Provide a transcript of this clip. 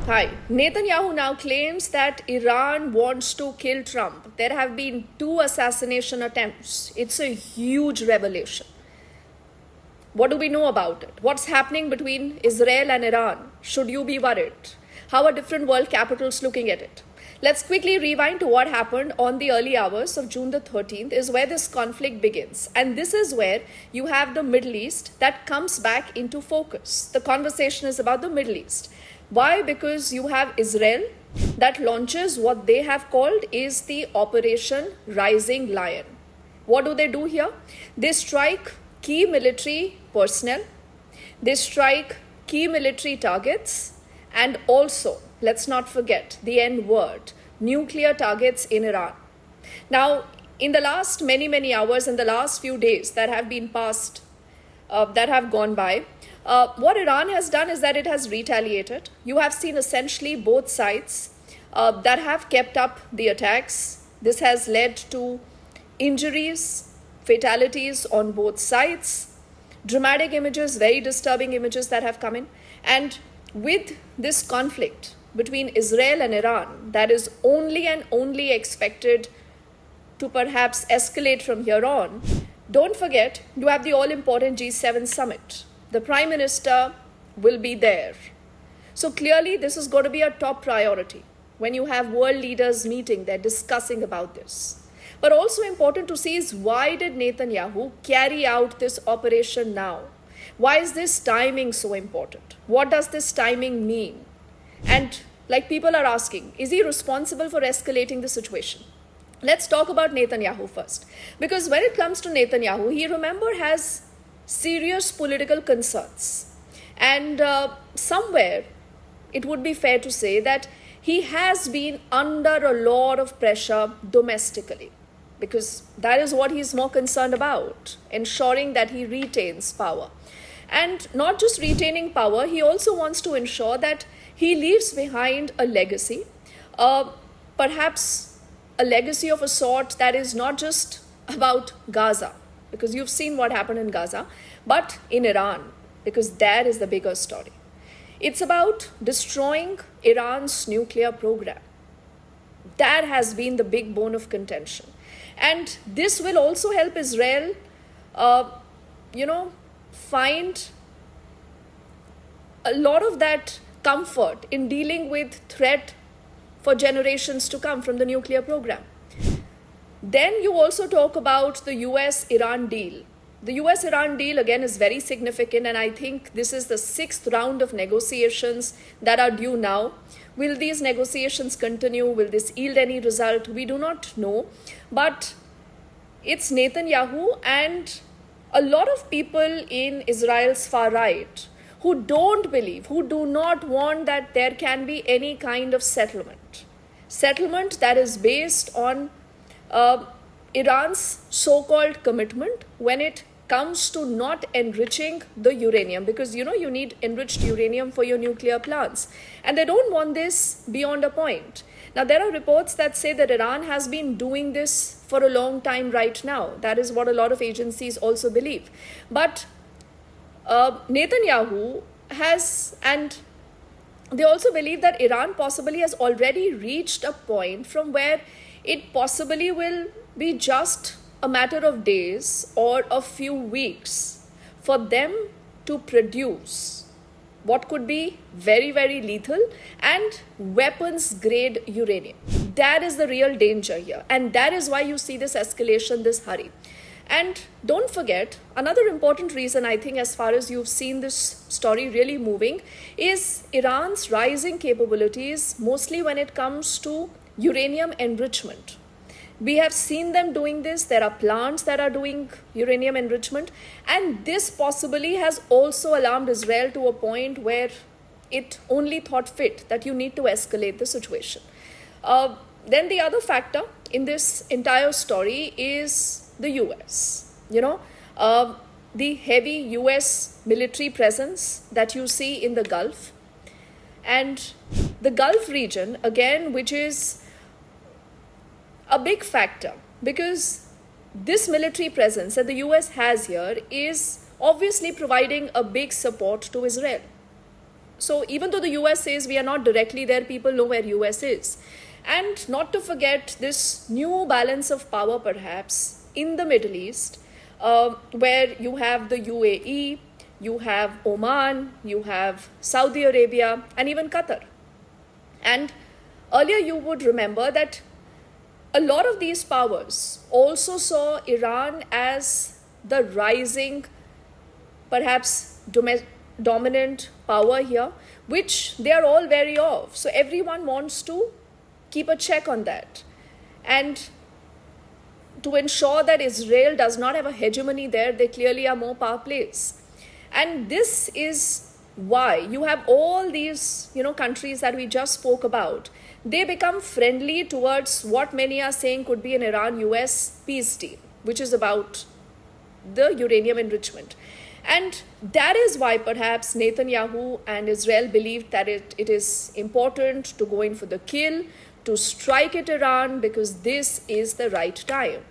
Hi. Netanyahu now claims that Iran wants to kill Trump. There have been 2 assassination attempts. It's a huge revelation. What do we know about it? What's happening between Israel and Iran? Should you be worried? How are different world capitals looking at it? Let's quickly rewind to what happened on the early hours of June the 13th is where this conflict begins. And this is where you have the Middle East that comes back into focus. The conversation is about the Middle East. Why? Because you have Israel that launches what they have called is the Operation Rising Lion. What do they do here? They strike key military personnel, they strike key military targets, and also, let's not forget the N word, nuclear targets in Iran. Now, in the last many hours, in the last few days that have been passed, that have gone by, what Iran has done is that it has retaliated. You have seen essentially both sides that have kept up the attacks. This has led to injuries, fatalities on both sides, dramatic images, very disturbing images that have come in. And with this conflict between Israel and Iran, that is only and only expected to perhaps escalate from here on, don't forget you have the all-important G7 summit. The Prime Minister will be there. So clearly this is going to be a top priority when you have world leaders meeting, they're discussing about this. But also important to see is why did Netanyahu carry out this operation now? Why is this timing so important? What does this timing mean? And like people are asking, is he responsible for escalating the situation? Let's talk about Netanyahu first. Because when it comes to Netanyahu, he remember has serious political concerns. And somewhere it would be fair to say that he has been under a lot of pressure domestically. Because that is what he's more concerned about, ensuring that he retains power. And not just retaining power, he also wants to ensure that he leaves behind a legacy, perhaps a legacy of a sort that is not just about Gaza, because you've seen what happened in Gaza, but in Iran, because that is the bigger story. It's about destroying Iran's nuclear program. That has been the big bone of contention. And this will also help Israel, find a lot of that comfort in dealing with threat for generations to come from the nuclear program. Then you also talk about the US-Iran deal. The US-Iran deal again is very significant, and I think this is the 6th round of negotiations that are due now. Will these negotiations continue? Will this yield any result? We do not know. But it's Netanyahu and a lot of people in Israel's far right who don't believe, who do not want that there can be any kind of settlement. Settlement that is based on Iran's so-called commitment when it comes to not enriching the uranium, because you need enriched uranium for your nuclear plants, and they don't want this beyond a point. Now there are reports that say that Iran has been doing this for a long time right now. That is what a lot of agencies also believe. But Netanyahu has, and they also believe that Iran possibly has already reached a point from where it possibly will be just a matter of days or a few weeks for them to produce what could be very lethal and weapons grade uranium. That is the real danger here, and that is why you see this escalation, this hurry. And don't forget, another important reason I think as far as you've seen this story really moving is Iran's rising capabilities, mostly when it comes to uranium enrichment. We have seen them doing this. There are plants that are doing uranium enrichment. And this possibly has also alarmed Israel to a point where it only thought fit that you need to escalate the situation. Then the other factor in this entire story is the US. The heavy US military presence that you see in the Gulf. And the Gulf region, again, which is a big factor, because this military presence that the US has here is obviously providing a big support to Israel. So even though the US says we are not directly there, people know where US is. And not to forget this new balance of power perhaps in the Middle East, where you have the UAE, you have Oman, you have Saudi Arabia, and even Qatar. And earlier you would remember that a lot of these powers also saw Iran as the rising, perhaps dominant power here, which they are all wary of. So everyone wants to keep a check on that. And to ensure that Israel does not have a hegemony there, they clearly are more power plays. And this is why you have all these, countries that we just spoke about. They become friendly towards what many are saying could be an Iran-US peace deal, which is about the uranium enrichment. And that is why perhaps Netanyahu and Israel believed that it is important to go in for the kill, to strike at Iran, because this is the right time.